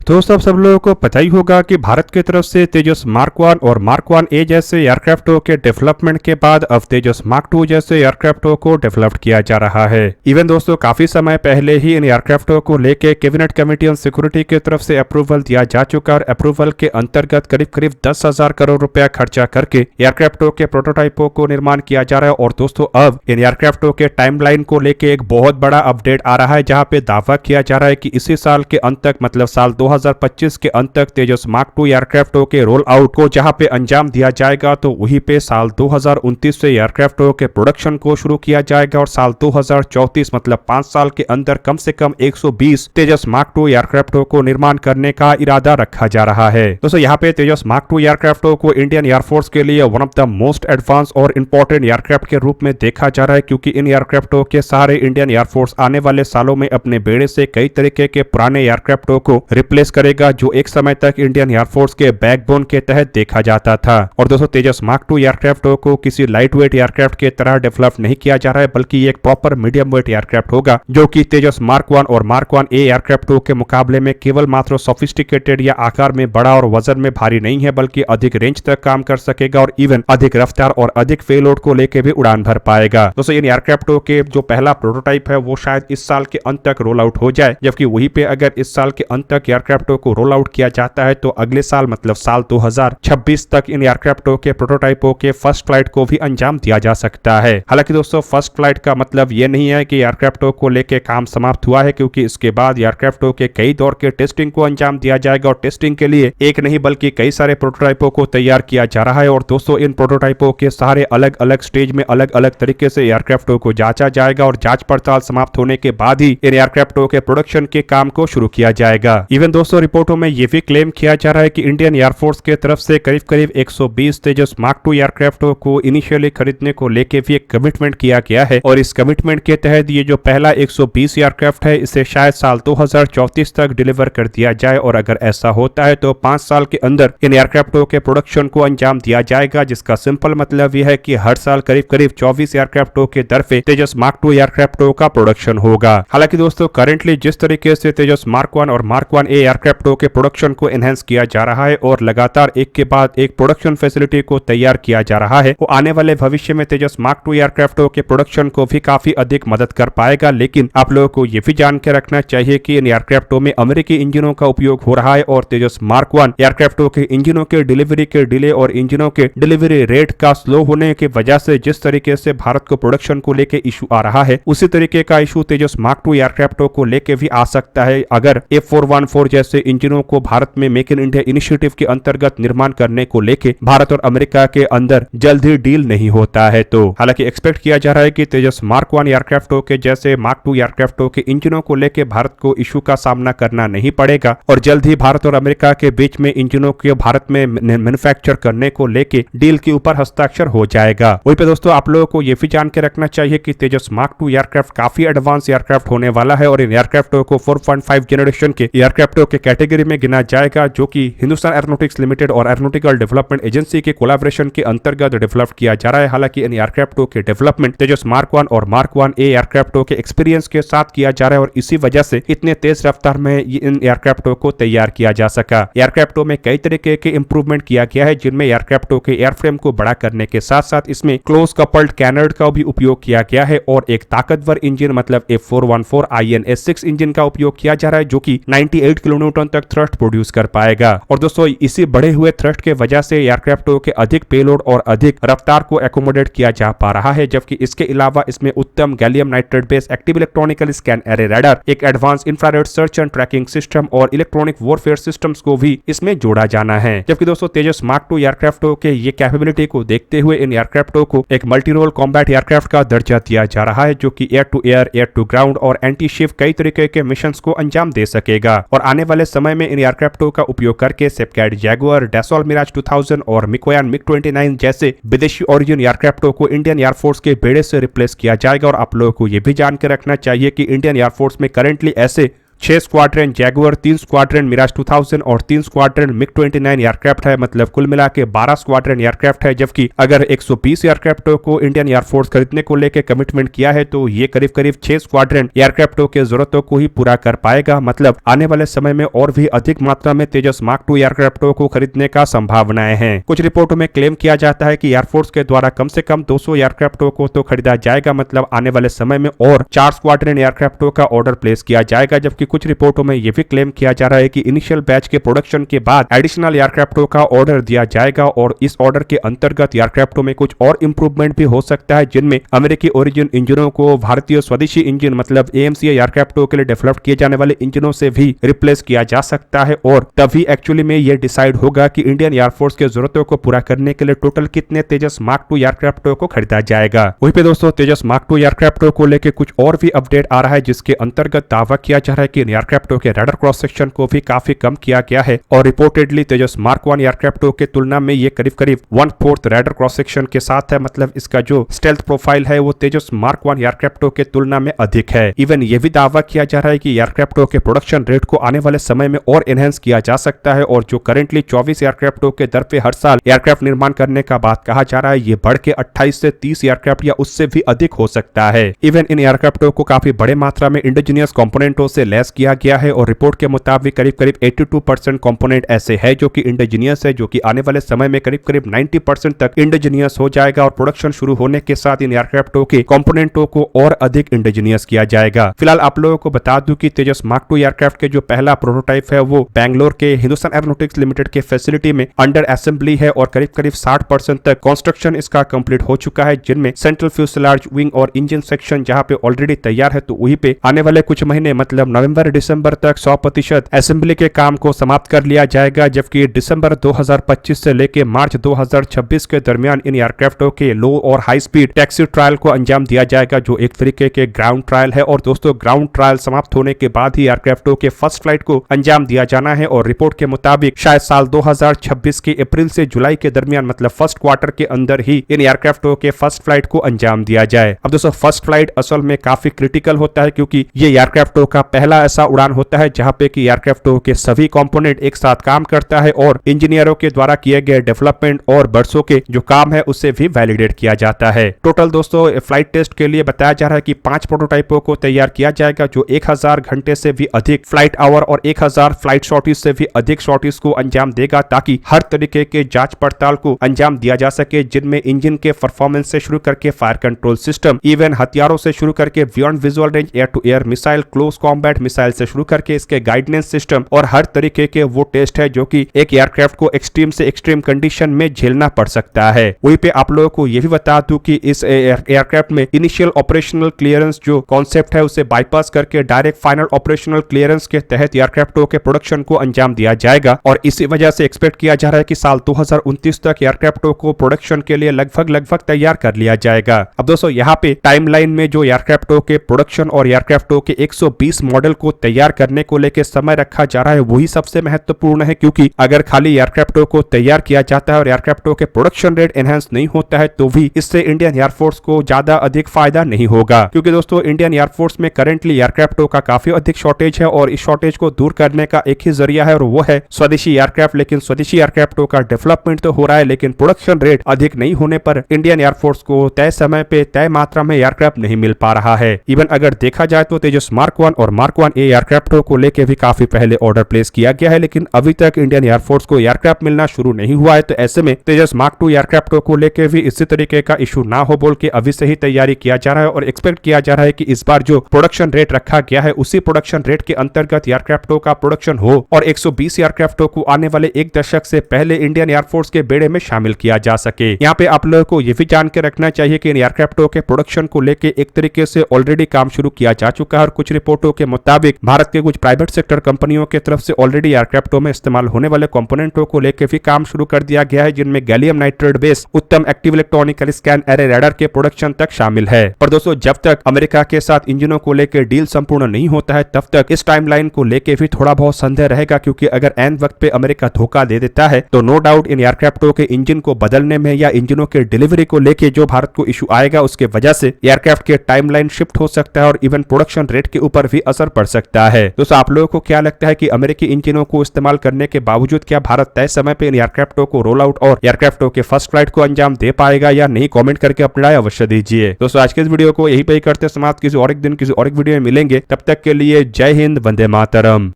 तो सब लोगों को पता ही होगा कि भारत की तरफ से तेजस मार्क 1 और मार्क 1A जैसे एयरक्राफ्टों के डेवलपमेंट के बाद अब तेजस मार्क 2 जैसे एयरक्राफ्टों को डेवलप किया जा रहा है। इवन दोस्तों काफी समय पहले ही इन एयरक्राफ्टों को लेके कैबिनेट कमेटी ऑन सिक्योरिटी की तरफ से अप्रूवल दिया जा चुका और अप्रूवल के अंतर्गत करीब करीब 10,000 करोड़ रुपया खर्चा करके एयरक्राफ्टों के प्रोटोटाइपों को निर्माण किया जा रहा है। और दोस्तों अब इन एयरक्राफ्टों के टाइमलाइन को लेके एक बहुत बड़ा अपडेट आ रहा है, जहां पे दावा किया जा रहा है कि इसी साल के अंत तक मतलब साल 2025 के अंत तक तेजस मार्क 2 एयरक्राफ्टों के रोल आउट को जहां पे अंजाम दिया जाएगा, तो वहीं पे साल 2029 से एयरक्राफ्टों के प्रोडक्शन को शुरू किया जाएगा और साल 2034 मतलब 5 साल के अंदर कम से कम 120 तेजस मार्क 2 एयरक्राफ्टों को निर्माण करने का इरादा रखा जा रहा है। दोस्तों यहाँ पे तेजस मार्क 2 एयरक्राफ्टों को इंडियन एयरफोर्स के लिए one of the most advance और इंपॉर्टेंट एयरक्राफ्ट के रूप में देखा जा रहा है, क्योंकि इन एयरक्राफ्टों के सहारे इंडियन एयरफोर्स आने वाले सालों में अपने बेड़े से कई तरीके के पुराने एयरक्राफ्टों को रिप्लेस करेगा, जो एक समय तक इंडियन एयरफोर्स के बैकबोन के तहत देखा जाता था। और दोस्तों तेजस मार्क 2 एयरक्राफ्टों को किसी लाइट वेट एयरक्राफ्ट के तरह डेवलप नहीं किया जा रहा है, बल्कि ये एक प्रॉपर मीडियम वेट एयरक्राफ्ट होगा, जो कि तेजस मार्क 1 और मार्क 1A एयरक्राफ्टों के मुकाबले में केवल मात्र सोफिस्टिकेटेड या आकार में बड़ा और वजन में भारी नहीं है, बल्कि अधिक रेंज तक काम कर सकेगा और इवन अधिक रफ्तार और अधिक पेलोड को लेकर भी उड़ान भर पाएगा। दोस्तों इन एयरक्राफ्टों के जो पहला प्रोटोटाइप है वो शायद इस साल के अंत तक रोल आउट हो जाए, जबकि वहीं पे अगर इस साल के अंत तक एयरक्राफ्टों को रोल आउट किया जाता है तो अगले साल मतलब साल 2026 तक इन एयरक्राफ्टों के प्रोटोटाइपों के फर्स्ट फ्लाइट को भी अंजाम दिया जा सकता है। हालांकि दोस्तों फर्स्ट फ्लाइट का मतलब ये नहीं है कि एयरक्राफ्टों को लेके काम समाप्त हुआ है, क्योंकि इसके बाद एयरक्राफ्टों के कई दौर के टेस्टिंग को अंजाम दिया जाएगा और टेस्टिंग के लिए एक नहीं बल्कि कई सारे प्रोटोटाइपों को तैयार किया जा रहा है। और दोस्तों इन प्रोटोटाइपों के सारे अलग अलग स्टेज में अलग अलग तरीके से एयरक्राफ्टों को जांचा जाएगा और जांच पड़ताल समाप्त होने के बाद ही इन एयरक्राफ्टों के प्रोडक्शन के काम को शुरू किया जाएगा। इवन दोस्तों रिपोर्टों में यह भी क्लेम किया जा रहा है कि इंडियन एयरफोर्स के तरफ से करीब करीब 120 तेजस मार्क 2 एयरक्राफ्टों को इनिशियली खरीदने को लेके भी एक कमिटमेंट किया गया है और इस कमिटमेंट के तहत ये जो पहला 120 एयरक्राफ्ट है इसे शायद साल 2034 तक डिलीवर कर दिया जाए। और अगर ऐसा होता है तो 5 साल के अंदर इन एयरक्राफ्टों के प्रोडक्शन को अंजाम दिया जाएगा, जिसका सिंपल मतलब यह है कि हर साल करीब करीब 24 एयरक्राफ्टों के दर पे तेजस मार्क 2 एयरक्राफ्टों का प्रोडक्शन होगा। हालांकि दोस्तों करंटली जिस तरीके से तेजस मार्क 1 और मार्क 1A एयरक्राफ्टों के प्रोडक्शन को एनहेंस किया जा रहा है और लगातार एक के बाद एक प्रोडक्शन फैसिलिटी को तैयार किया जा रहा है, वो आने वाले भविष्य में तेजस मार्क 2 एयरक्राफ्टों के प्रोडक्शन को भी काफी अधिक मदद कर पाएगा। लेकिन आप लोगों को यह भी जान के रखना चाहिए कि इन एयरक्राफ्टों में अमेरिकी इंजनों का उपयोग हो रहा है और तेजस मार्क 1 एयरक्राफ्टों के इंजनों के डिलीवरी के डिले और इंजनों के डिलीवरी रेट का स्लो होने की वजह से जिस तरीके से भारत को प्रोडक्शन को लेकर इशू आ रहा है, उसी तरीके का इशू तेजस मार्क 2 एयरक्राफ्टों को लेकर भी आ सकता है अगर F414 जैसे इंजनों को भारत में मेक इन इंडिया इनिशिएटिव के अंतर्गत निर्माण करने को लेके भारत और अमेरिका के अंदर जल्द ही डील नहीं होता है। तो हालांकि एक्सपेक्ट किया जा रहा है कि तेजस मार्क 1 एयरक्राफ्टों के जैसे मार्क 2 एयरक्राफ्टों के इंजनों को लेके भारत को इशू का सामना करना नहीं पड़ेगा और जल्द ही भारत और अमेरिका के बीच में इंजनों के भारत में मैन्युफैक्चर करने को लेके डील के ऊपर हस्ताक्षर हो जाएगा। वहीं पे दोस्तों आप लोगों को यह भी जान के रखना चाहिए कि तेजस मार्क 2 एयरक्राफ्ट काफी एडवांस एयरक्राफ्ट होने वाला है और इन एयरक्राफ्टों को 4.5 जनरेशन के एयरक्राफ्टों के कैटेगरी में गिना जाएगा, जो कि हिंदुस्तान एरोनॉटिक्स लिमिटेड और एरोनॉटिकल डेवलपमेंट एजेंसी के कोलैबोरेशन के अंतर्गत डेवलप किया जा रहा है। हालांकि इन एयरक्राफ्टों के डेवलपमेंट तेजस मार्क 1 और मार्क 1A एयरक्राफ्टों के एक्सपीरियंस के साथ किया जा रहा है और इसी वजह से इतने तेज रफ्तार में इन एयरक्राफ्टों को तैयार किया जा सका। एयरक्राफ्टों में कई तरीके के इंप्रूवमेंट किया गया है, जिनमें एयरक्राफ्टों के एयरफ्रेम को बड़ा करने के साथ साथ इसमें क्लोज कपल्ड कैनर्ड का भी उपयोग किया गया है और एक ताकतवर इंजन मतलब F414 INS6 इंजन का उपयोग किया जा रहा है, जो कि 98 किलोन्यूटन तक थ्रस्ट प्रोड्यूस कर पाएगा। और दोस्तों इसी बढ़े हुए थ्रस्ट के वजह से एयरक्राफ्टों के अधिक पेलोड और अधिक रफ्तार को एकोमोडेट किया जा पा रहा है, जबकि इसके अलावा इसमें Uttam gallium nitrate based active electronical scan array radar, एक advance infrared search and tracking system और इलेक्ट्रॉनिक वॉरफेयर सिस्टम्स को भी इसमें जोड़ा जाना है। जबकि दोस्तों तेजस मार्क 2 एयरक्राफ्टों के ये कैपेबिलिटी को देखते हुए इन एयरक्राफ्टों को एक मल्टी रोल कॉम्बैट एयरक्राफ्ट का दर्जा दिया जा रहा है, जो कि air to air, air to ground और एंटी शिप कई तरीके के मिशंस को अंजाम दे सकेगा। और आने वाले समय में इन एयरक्राफ्टों का उपयोग करके सेपकैट जैगुआर, डैसॉल मिराज 2000 और मिकोयान MiG-29 जैसे विदेशी ओरिजिन एयरक्राफ्टों को इंडियन एयरफोर्स के बेड़े से रिप्लेस किया जाएगा। और आप लोगों को यह भी जान के रखना चाहिए कि इंडियन एयरफोर्स में करेंटली ऐसे 6 स्क्वाड्रन जैगुआर, 3 स्क्वाड्रन मिराज 2000 और 3 स्क्वाड्रन मिग 29 एयरक्राफ्ट है। मतलब कुल मिला के 12 स्क्वाड्रन एयरक्राफ्ट है। जबकि अगर 120 एयरक्राफ्टों को इंडियन एयरफोर्स खरीदने को लेकर कमिटमेंट किया है तो ये करीब करीब 6 स्क्वाड्रन एयरक्राफ्टों के जरूरतों को ही पूरा कर पाएगा। मतलब आने वाले समय में और भी अधिक मात्रा में तेजस मार्क 2 एयरक्राफ्टों को खरीदने का संभावनाएं हैं। कुछ रिपोर्टों में क्लेम किया जाता है कि एयरफोर्स के द्वारा कम से कम 200 एयरक्राफ्टों को तो खरीदा जाएगा। मतलब आने वाले समय में और 4 स्क्वाड्रन एयरक्राफ्टों का ऑर्डर प्लेस किया जाएगा। जबकि कुछ रिपोर्टों में यह भी क्लेम किया जा रहा है कि इनिशियल बैच के प्रोडक्शन के बाद एडिशनल एयरक्राफ्टों का ऑर्डर दिया जाएगा और इस ऑर्डर के अंतर्गत एयरक्राफ्टों में कुछ और इंप्रूवमेंट भी हो सकता है, जिनमें अमेरिकी ओरिजिन इंजनों को भारतीय स्वदेशी इंजन मतलब AMCA एयरक्राफ्टों के लिए डेवलप किए जाने वाले इंजनों से भी रिप्लेस किया जा सकता है। और तभी एक्चुअली में यह डिसाइड होगा कि इंडियन एयरफोर्स के जरूरतों को पूरा करने के लिए टोटल कितने तेजस मार्क 2 एयरक्राफ्टों को खरीदा जाएगा। वहीं पे दोस्तों तेजस मार्क 2 एयरक्राफ्टों को लेकर कुछ और भी अपडेट आ रहा है, जिसके अंतर्गत दावा किया जा रहा है कि इन एयरक्राफ्टों के रडार क्रॉस सेक्शन को भी काफी कम किया गया है और रिपोर्टेडली तेजस मार्क 1 एयरक्राफ्टों के तुलना में ये करीब करीब 1/4 रडार क्रॉस सेक्शन के साथ है। मतलब इसका जो स्टेल्थ प्रोफाइल है वो तेजस मार्क 1 एयरक्राफ्टों के तुलना में अधिक है। इवन ये भी दावा किया जा रहा है कि एयरक्राफ्टों के प्रोडक्शन रेट को आने वाले समय में और एनहेंस किया जा सकता है और जो करंटली 24 एयरक्राफ्टों के दर पे हर साल एयरक्राफ्ट निर्माण करने का बात कहा जा रहा है, ये बढ़ के 28 से 30 एयरक्राफ्ट या उससे भी अधिक हो सकता है। इवन इन एयरक्राफ्टों को काफी बड़े मात्रा में इंडिजिनियस कंपोनेंटों से लैस किया गया है और रिपोर्ट के मुताबिक करीब करीब 82% कंपोनेंट ऐसे है जो कि इंडिजिनियस है, जो कि आने वाले समय में करीब करीब 90% तक इंडिजिनियस हो जाएगा और प्रोडक्शन शुरू होने के साथ इन एयरक्राफ्टों के कंपोनेंटों को और अधिक इंडिजिनियस किया जाएगा। फिलहाल आप लोगों को बता दूं कि तेजस मार्क 2 एयरक्राफ्ट के जो पहला प्रोटोटाइप है वो बैंगलोर के हिंदुस्तान एरोनॉटिक्स लिमिटेड के फैसिलिटी में अंडर असेंबली है और करीब करीब 60% तक कंस्ट्रक्शन इसका कंप्लीट हो चुका है, जिनमें सेंट्रल फ्यूसलाज, विंग और इंजन सेक्शन जहां पे ऑलरेडी तैयार है, तो वहीं पे आने वाले कुछ महीने मतलब नवंबर दिसंबर तक 100% असेंबली के काम को समाप्त कर लिया जाएगा। जबकि दिसंबर 2025 से लेकर मार्च 2026 के दरमियान इन एयरक्राफ्टों के लो और हाई स्पीड टैक्सी ट्रायल को अंजाम दिया जाएगा, जो एक तरीके के ग्राउंड ट्रायल है। और दोस्तों ग्राउंड ट्रायल समाप्त होने के बाद ही एयरक्राफ्टों के फर्स्ट फ्लाइट को अंजाम दिया जाना है और रिपोर्ट के मुताबिक शायद साल 2026 के अप्रैल से जुलाई के दरमियान मतलब फर्स्ट क्वार्टर के अंदर ही इन एयरक्राफ्टों के फर्स्ट फ्लाइट को अंजाम दिया जाए। अब दोस्तों फर्स्ट फ्लाइट असल में काफी क्रिटिकल होता है, क्योंकि ये एयरक्राफ्टों का पहला ऐसा उड़ान होता है जहां पे कि एयरक्राफ्टों के सभी कंपोनेंट एक साथ काम करता है और इंजीनियरों के द्वारा किए गए डेवलपमेंट और बरसों के जो काम है उसे भी वैलिडेट किया जाता है। टोटल दोस्तों फ्लाइट टेस्ट के लिए बताया जा रहा है कि 5 प्रोटोटाइपों को तैयार किया जाएगा, जो 1000 घंटे से भी अधिक फ्लाइट आवर और 1000 फ्लाइट शॉर्टेज से भी अधिक शॉर्टेज को अंजाम देगा, ताकि हर तरीके के जांच पड़ताल को अंजाम दिया जा सके, जिनमें इंजन के परफॉर्मेंस से शुरू करके फायर कंट्रोल सिस्टम, इवन हथियारों से शुरू करके beyond visual range air to air missile, close combat missile से शुरू करके इसके गाइडेंस सिस्टम और हर तरीके के वो टेस्ट है जो कि एक एयरक्राफ्ट को एक्सट्रीम से एक्सट्रीम कंडीशन में झेलना पड़ सकता है। वहीं पे आप लोगों को यह भी बता दूं कि इस एयरक्राफ्ट में इनिशियल ऑपरेशनल क्लियरेंस जो कॉन्सेप्ट है उसे बाईपास करके डायरेक्ट फाइनल ऑपरेशनल क्लियरेंस के तहत एयरक्राफ्टों के प्रोडक्शन को अंजाम दिया जाएगा और इसी वजह से एक्सपेक्ट किया जा रहा है कि साल 2029 तक एयरक्राफ्टों को प्रोडक्शन के लिए लगभग तैयार कर लिया जाएगा। अब दोस्तों यहाँ पे टाइमलाइन में जो एयरक्राफ्टों के प्रोडक्शन और एयरक्राफ्टों के 120 मॉडल को तैयार करने को लेकर समय रखा जा रहा है वही सबसे महत्वपूर्ण है, क्योंकि अगर खाली एयरक्राफ्टों को तैयार किया जाता है और एयरक्राफ्टों के प्रोडक्शन रेट एनहांस नहीं होता है तो भी इससे इंडियन एयरफोर्स को ज्यादा अधिक फायदा नहीं होगा, क्योंकि दोस्तों इंडियन एयरफोर्स में करंटली एयरक्राफ्टों का काफी अधिक शॉर्टेज है और इस शॉर्टेज को दूर करने का एक ही जरिया है और वो है स्वदेशी एयरक्राफ्ट। लेकिन स्वदेशी एयरक्राफ्टों का डेवलपमेंट तो हो रहा है, लेकिन प्रोडक्शन रेट अधिक नहीं होने पर इंडियन एयरफोर्स को तय समय पे तय मात्रा में एयरक्राफ्ट नहीं मिल पा रहा है। इवन अगर देखा जाए तो तेजस मार्क 1 और मार्क 1A एयरक्राफ्टों को लेकर भी काफी पहले ऑर्डर प्लेस किया गया है, लेकिन अभी तक इंडियन एयरफोर्स को एयरक्राफ्ट मिलना शुरू नहीं हुआ है। तो ऐसे में तेजस मार्क 2 एयरक्राफ्टों को लेकर भी इसी तरीके का इशू ना हो बोल के अभी से ही तैयारी किया जा रहा है और एक्सपेक्ट किया जा रहा है कि इस बार जो प्रोडक्शन रेट रखा गया है उसी प्रोडक्शन रेट के अंतर्गत एयरक्राफ्टों का प्रोडक्शन हो और 120 एयरक्राफ्टों को आने वाले एक दशक से पहले इंडियन एयरफोर्स के बेड़े में शामिल किया जा सके। यहाँ पे आप लोगों को यह भी जान के रखना चाहिए कि इन एयरक्राफ्टों के प्रोडक्शन को लेकर एक तरीके से ऑलरेडी काम शुरू किया जा चुका है और कुछ रिपोर्टों के मुताबिक भारत के कुछ प्राइवेट सेक्टर कंपनियों की तरफ से ऑलरेडी एयरक्राफ्टों में इस्तेमाल होने वाले कंपोनेंटों को लेकर भी काम शुरू कर दिया गया है, जिनमें गैलियम नाइट्रेट बेस उत्तम active electronical scan array radar के प्रोडक्शन तक शामिल है। और दोस्तों जब तक अमेरिका के साथ इंजनों को लेकर डील संपूर्ण नहीं होता है तब तक इस टाइमलाइन को लेकर भी थोड़ा बहुत संदेह रहेगा, क्योंकि अगर एन वक्त पे अमेरिका धोखा दे देता है तो नो डाउट इन एयरक्राफ्टों के इंजन को बदलने में या इंजनों के डिलीवरी को लेकर जो भारत को इशू आएगा उसके वजह से एयरक्राफ्ट के टाइमलाइन शिफ्ट हो सकता है और इवन प्रोडक्शन रेट के ऊपर भी असर पड़ सकता है। दोस्तों आप लोगों को क्या लगता है कि अमेरिकी इंजनों को इस्तेमाल करने के बावजूद क्या भारत तय समय पे इन एयरक्राफ्टों को रोल आउट और एयरक्राफ्टों के फर्स्ट फ्लाइट को अंजाम दे पाएगा या नहीं? कमेंट करके अपनी राय अवश्य दीजिए। दोस्तों आज के इस वीडियो को यही पे करते समाप्त। किसी और एक दिन किसी और एक वीडियो में मिलेंगे, तब तक के लिए जय हिंद, वंदे मातरम।